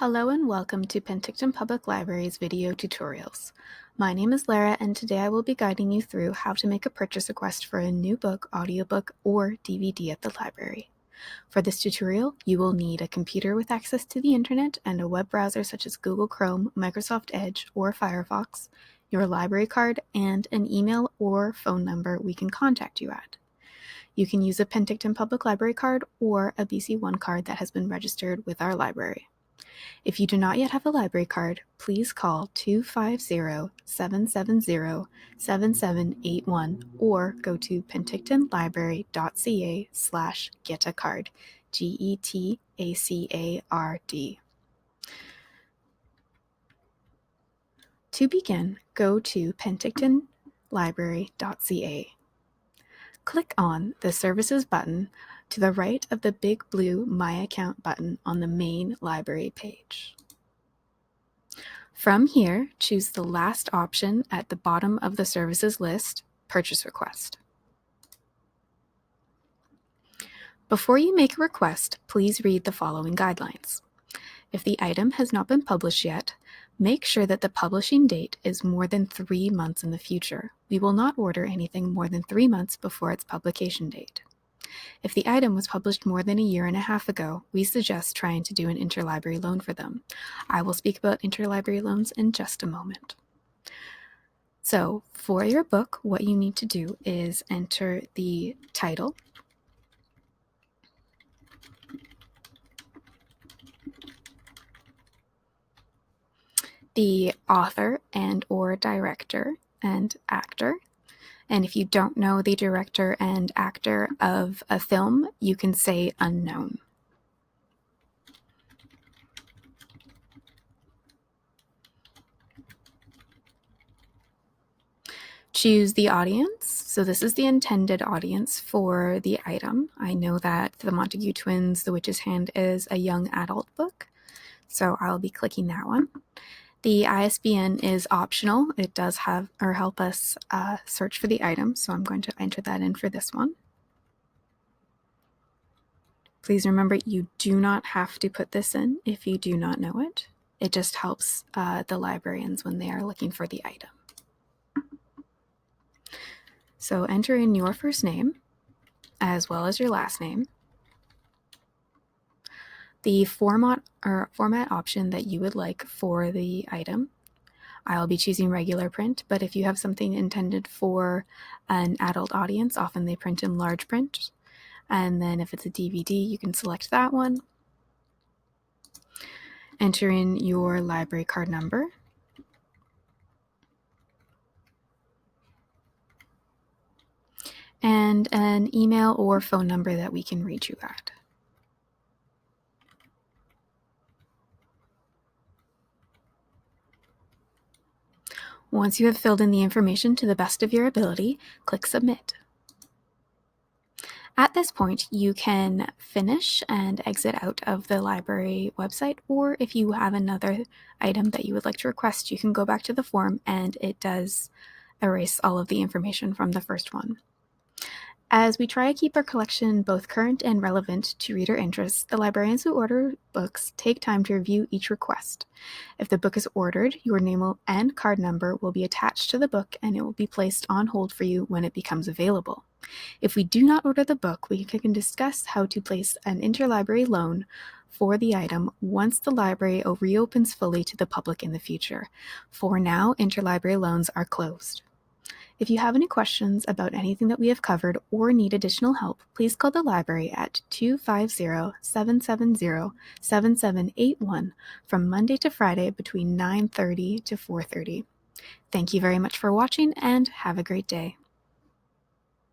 Hello and welcome to Penticton Public Library's video tutorials. My name is Lara and today I will be guiding you through how to make a purchase request for a new book, audiobook, or DVD at the library. For this tutorial, you will need a computer with access to the internet and a web browser such as Google Chrome, Microsoft Edge, or Firefox, your library card, and an email or phone number we can contact you at. You can use a Penticton Public Library card or a BC One card that has been registered with our library. If you do not yet have a library card, please call 250-770-7781 or go to pentictonlibrary.ca/getacard, GETACARD. To begin, go to pentictonlibrary.ca. Click on the Services button to the right of the big blue My Account button on the main library page. From here, choose the last option at the bottom of the services list, Purchase Request. Before you make a request, please read the following guidelines. If the item has not been published yet, make sure that the publishing date is more than 3 months in the future. We will not order anything more than 3 months before its publication date. If the item was published more than a year and a half ago, we suggest trying to do an interlibrary loan for them. I will speak about interlibrary loans in just a moment. So, for your book, what you need to do is enter the title, the author and/or director and actor. And if you don't know the director and actor of a film, you can say unknown. Choose the audience. So this is the intended audience for the item. I know that The Montague Twins, The Witch's Hand is a young adult book, so I'll be clicking that one. The ISBN is optional. It does have or help us search for the item, so I'm going to enter that in for this one. Please remember, you do not have to put this in if you do not know it. It just helps the librarians when they are looking for the item. So enter in your first name as well as your last name, the format option that you would like for the item. I'll be choosing regular print, but if you have something intended for an adult audience, often they print in large print. And then if it's a DVD, you can select that one. Enter in your library card number. And an email or phone number that we can reach you at. Once you have filled in the information to the best of your ability, click Submit. At this point, you can finish and exit out of the library website, or if you have another item that you would like to request, you can go back to the form and it does erase all of the information from the first one. As we try to keep our collection both current and relevant to reader interests, the librarians who order books take time to review each request. If the book is ordered, your name and card number will be attached to the book and it will be placed on hold for you when it becomes available. If we do not order the book, we can discuss how to place an interlibrary loan for the item once the library reopens fully to the public in the future. For now, interlibrary loans are closed. If you have any questions about anything that we have covered or need additional help, please call the library at 250-770-7781 from Monday to Friday between 9:30 to 4:30. Thank you very much for watching and have a great day.